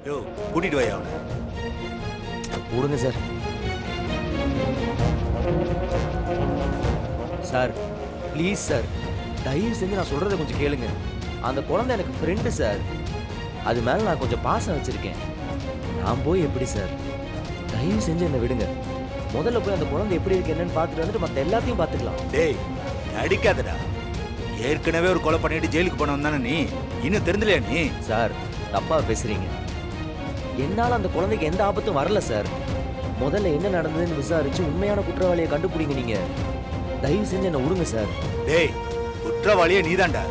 யோ கூட்டிட்டு வாயா அவனை. விடுங்க சார். சார் ப்ளீஸ் சார், தயவு செஞ்சு நான் சொல்றதை கொஞ்சம் கேளுங்க. அந்த குழந்தை எனக்கு ஃப்ரெண்டு சார். அது மேல நான் கொஞ்சம் பாசம் வச்சிருக்கேன். நான் போய் எப்படி சார்? தயவு செஞ்சு என்னை விடுங்க. முதல்ல போய் அந்த குழந்தை எப்படி இருக்கு என்னன்னு பார்த்துட்டு வந்துட்டு மற்ற எல்லாத்தையும் பார்த்துக்கலாம். டேய் அடிக்காதடா. ஏற்கனவே ஒரு கொலை பண்ணிட்டு ஜெயிலுக்கு போனவன் தானே நீ. இன்னும் தெரிஞ்சலையா நீ? சார் தப்பா பேசுறீங்க. என்னால அந்த குழந்தைக்கு எந்த ஆபத்தும் வரல சார். முதல்ல என்ன நடந்ததுன்னு விசாரிச்சு உண்மையான குற்றவாளியை கண்டுபிடிங்க நீங்க. தயவு செஞ்சு என்ன விடுங்க சார். டேய் குற்றவாளியே நீதான்டா.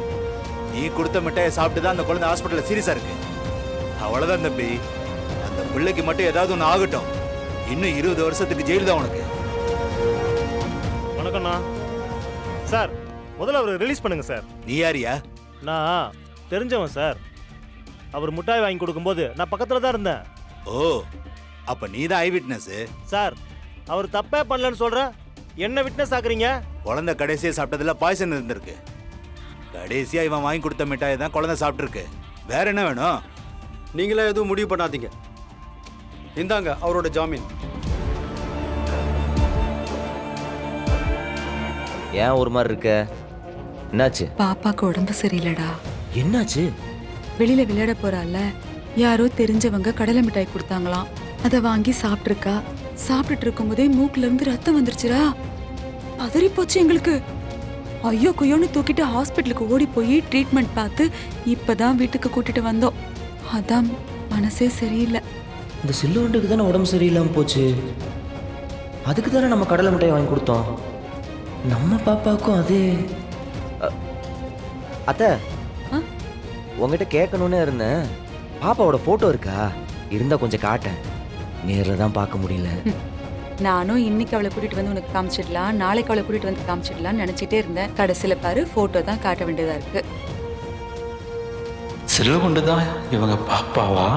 நீ கொடுத்த மிட்டாயை சாப்பிட்டு தான் அந்த குழந்தை ஹாஸ்பிட்டல்ல சீரியஸா இருக்கு. அவ்வளவுதான் தம்பி. அந்த பிள்ளைக்கு மட்டும் ஏதாவது ஒன்று ஆகட்டும். இன்னும் 20 வருஷத்துக்கு ஜெயில் தான் உனக்கு. வணக்கம்ண்ணா. சார் முதல்ல அவரை ரிலீஸ் பண்ணுங்க சார். நீ யாரியா? நான் தெரிஞ்சவன் சார். அவர் முட்டாய் வாங்கி கொடுக்கும்போது நான் பக்கத்தில் தான் இருந்தேன். ஓ அப்ப நீ தான் ஐ விட்னஸ். சார் அவர் தப்பே பண்ணலன்னு சொல்ற, என்ன விட்னஸ் ஆக்குறீங்க? குழந்தை கடைசியா சாப்பிட்டதுல பாய்சன் இருந்திருக்கு. கடைசியா இவன் வாங்கி கொடுத்த மிட்டாயை தான் குழந்தை சாப்பிட்டுருக்கு. வேற என்ன வேணும்? நீங்களே எதுவும் முடிவு பண்ணாதீங்க. இந்தாங்க அவரோட ஜாமீன். ஏன் ஒரு மாதிரி இருக்க? என்னாச்சு? பாப்பாக்கு உடம்பு சரியில்லடா. என்னாச்சு? வெளியில விளையாட போறால, யாரோ தெரிஞ்சவங்க கடலை மிட்டாய் கொடுத்தாங்களாம். அதை வாங்கி சாப்பிட்டுருக்கா. சாப்பிட்டுட்டு இருக்கும்போதே மூக்குல இருந்து ரத்தம் வந்துருச்சுடா. பதறி போச்சு எங்களுக்கு. ஐயோ குயோன்னு தூக்கிட்டு ஹாஸ்பிட்டலுக்கு ஓடி போய் ட்ரீட்மெண்ட் பார்த்து இப்பதான் வீட்டுக்கு கூட்டிட்டு வந்தோம். அதான் மனசே சரியில்லை. இந்த சில்லுவண்டுக்கு தானே உடம்பு சரியில்லாமல் போச்சு. அதுக்கு தானே நம்ம கடலை மிட்டாய் வாங்கி கொடுத்தோம். நம்ம பாப்பாவுக்கும் அதே. அத்தை உங்ககிட்ட கேட்கணுன்னே இருந்தேன். பாப்பாவோட ஃபோட்டோ இருக்கா? இருந்தா கொஞ்சம் காட்டேன். நேரில் தான் பார்க்க முடியல. நானும் இன்னைக்கு அவளை கூட்டிட்டு வந்து உனக்கு காமிச்சிடலாம், நாளைக்கு அவளை கூட்டிட்டு வந்து காமிச்சிடலாம்னு நினைச்சிட்டே இருந்தேன். கடைசியில பாரு போட்டோ தான் காட்ட வேண்டியதா இருக்கு. சில்லுவண்டு தான் இவங்க பாப்பாவா?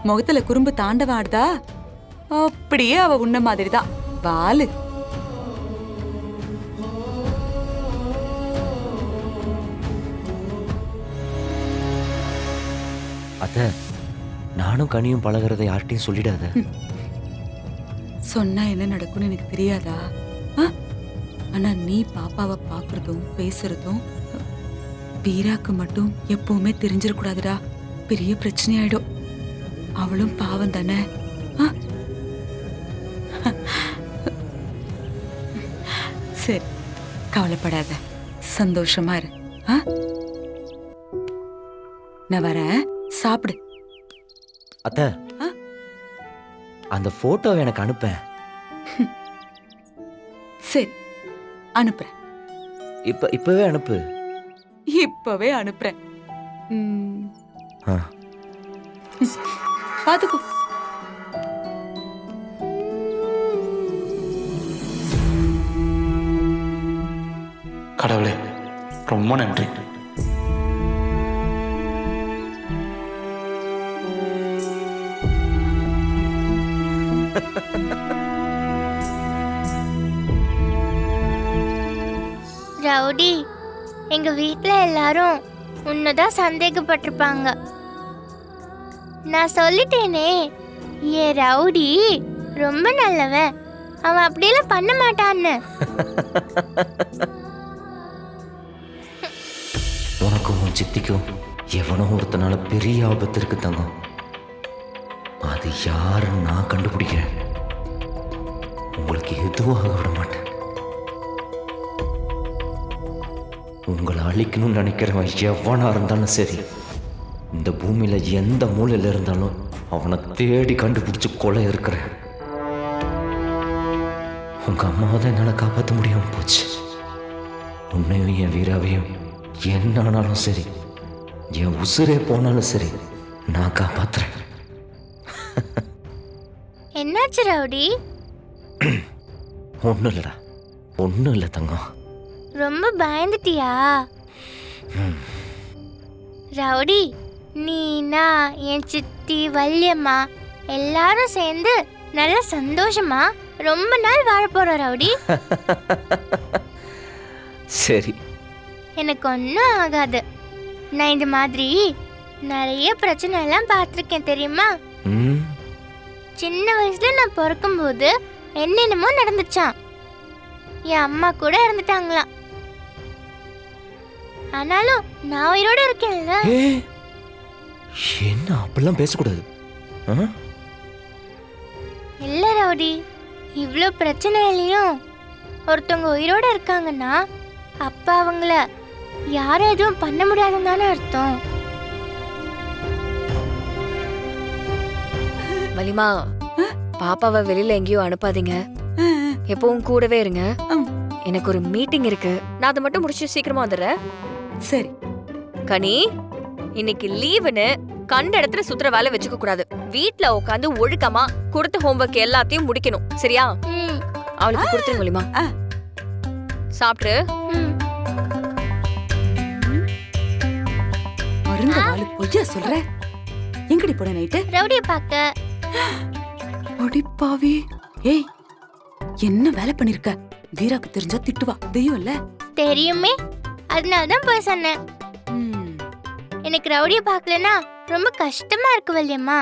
முகத்துல குறும்பு தாண்டவம் ஆடுதா? அப்படியே அவ உன்ன மாதிரிதான் வாலு. அத்தை நானும் கனியும் பழகிறத யார்கிட்டையும் சொல்லிடாத. சொன்னா என்ன நடக்கும்னு எனக்கு தெரியாதா? ஆனா நீ பாப்பாவை பாக்குறதும் பேசுறதும் வீராக்கு மட்டும் எப்பவுமே தெரிஞ்சிடக்கூடாதுடா. பெரிய பிரச்சனை ஆயிடும். அவளும் பாவம் தானே. சரி கவலைப்படாத, சந்தோஷமா இரு. நான் வரேன், சாப்பிடு. அத்தை அந்த போட்டோ எனக்கு அனுப்பேன். சரி அனுப்புறேன். இப்பவே அனுப்பு. இப்பவே அனுப்புறேன். பாத்துக்கோ. கடவுளே ரொம்ப நன்றி. ரவுடி, எங்க வீட்ல எல்லாரும் உன்னதான் சந்தேகப்பட்டிருப்பாங்க. நான் சொல்லிட்டேனே, ஏன் ரவுடி ரொம்ப நல்லவன், அவன் அப்படியெல்லாம் பண்ண மாட்டான்னு. உனக்கும் உன் சித்திக்கும் எவனோ ஒருத்தனால பெரிய ஆபத்து இருக்கு தங்கம். அது யாருன்னு நான் கண்டுபிடிக்கிறேன். உங்களுக்கு எதுவும் ஆக விட மாட்டேன். உங்களை அழிக்கணும்னு நினைக்கிறவன் எவனா இருந்தாலும் சரி, இந்த பூமியில எந்த மூலையில இருந்தாலும் அவனை தேடி கண்டுபிடிச்சு கொலை இருக்கிறேன். உங்க அம்மாவை தான் என்னால் காப்பாற்ற முடியாம போச்சு. உன்னையும் என் வீராவையும் என்ன ஆனாலும் சரி, என் உசுரே போனாலும் சரி, நான் காப்பாத்துறேன். என்னாச்சு ரவுடி? ஒன்றும் இல்லைடா, ஒன்றும் இல்லை தங்கம். ரொம்ப பயந்துட்டியா? ரவுடி, நீனா என் சித்தி வள்ளியம்மா எல்லாரும் சேர்ந்து நல்ல சந்தோஷமா ரொம்ப நாள் வாழ போறோம் ரவுடி. சரி. எனக்கு ஒன்றும் ஆகாது. நான் இந்த மாதிரி நிறைய பிரச்சனை எல்லாம் பார்த்துருக்கேன் தெரியுமா? ம், சின்ன வயசுல நான் பிறக்கும்போது என்னென்னமோ நடந்துச்சான். என் அம்மா கூட இறந்துட்டாங்களாம். ஆனாலும் நான் உயிரோட இருக்கேன்ல. ஏ, என்ன அப்படிலாம் பேசக்கூடாது. ஆ? இல்ல ரவுடி, இவ்ளோ பிரச்சனையிலையும் ஒருத்தவங்க உயிரோட இருக்காங்கன்னா அப்ப அவங்கள யாரும் எதுவும் பண்ண முடியாதுன்னு தானே அர்த்தம். வலிமா, பாப்பாவை வெளியில எங்கேயும் அனுப்பாதீங்க. எப்பவும் கூடவே இருங்க. எனக்கு ஒரு மீட்டிங் இருக்கு, நான் அதை மட்டும் முடிச்சு சீக்கிரமா வந்துடுறேன். சரி. கனி, இன்னைக்கு லீவுன்னு கண்ட இடத்துல சுத்துற வேலை வச்சுக்க கூடாது. வீட்ல உட்காந்து ஒழுக்கமா கொடுத்த ஹோம்வொர்க் எல்லாத்தையும் முடிக்கணும், சரியா? ம், அவளுக்கு கொடுத்துருங்க வலிமா. சாப்பிட்டு. ம். மருந்த வாழு பொய்யா சொல்ற? எங்கடி போன நைட்டு? ரவுடியை பார்க்க. அடிப்பாவி. ஏய், என்ன வேலை பண்ணிருக்க? வீராக்கு தெரிஞ்சா திட்டுவா, தெய்வம் இல்ல? தெரியுமே, அதனாலதான் போய் சொன்னேன். எனக்கு ரவுடியை பார்க்கலனா ரொம்ப கஷ்டமா இருக்கு வள்ளியம்மா.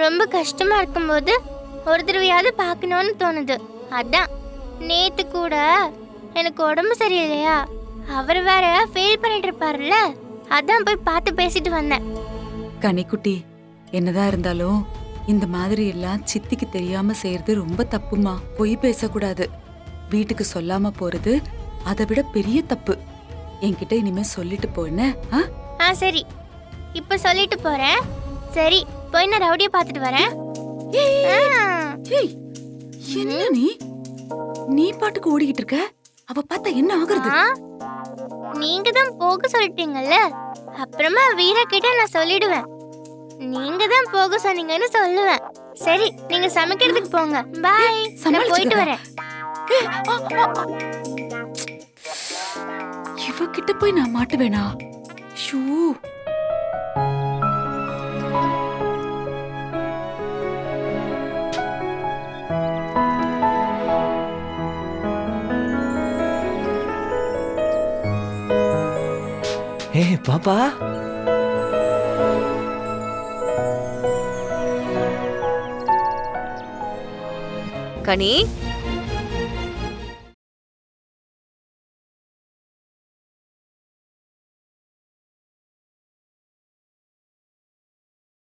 ரொம்ப கஷ்டமா இருக்கும்போது ஒரு தடவையாவது பார்க்கணும்னு தோணுது. அதான் நேத்து கூட எனக்கு உடம்பு சரியில்லையா, அவர் வேற ஃபெயில் பண்ணிட்டு இருப்பாருல்ல, அதான் போய் பார்த்து பேசிட்டு வந்தேன். கனிக்குட்டி, என்னதான் இருந்தாலும் இந்த மாதிரி எல்லாம் சித்திக்கு தெரியாம செய்யறது ரொம்ப தப்புமா. பொய் பேசக்கூடாது. வீட்டுக்கு சொல்லாம போறது அதை விட பெரிய தப்பு. என்கிட்ட இனிமே சொல்லிட்டு போன. ஆ சரி, இப்ப சொல்லிட்டு போறேன். சரி, போய் நான் ரவுடியை பார்த்துட்டு வரேன். என்ன நீ பாட்டுக்கு ஓடிக்கிட்டு இருக்க? அவ பார்த்தா என்ன ஆகுறது? நீங்க தான் போக சொல்லிட்டீங்கல்ல, அப்புறமா வீரா கிட்ட நான் சொல்லிடுவேன். நீங்க தான் போக சொன்னீங்கன்னு சொல்லுவேன். சரி, நீங்க சமைக்கிறதுக்கு போங்க. பாய், நான் போயிட்டு வரேன். இவகிட்ட போய் நான் மாட்டுவேனா? ஷூ. ஏய் பாப்பா, கனி,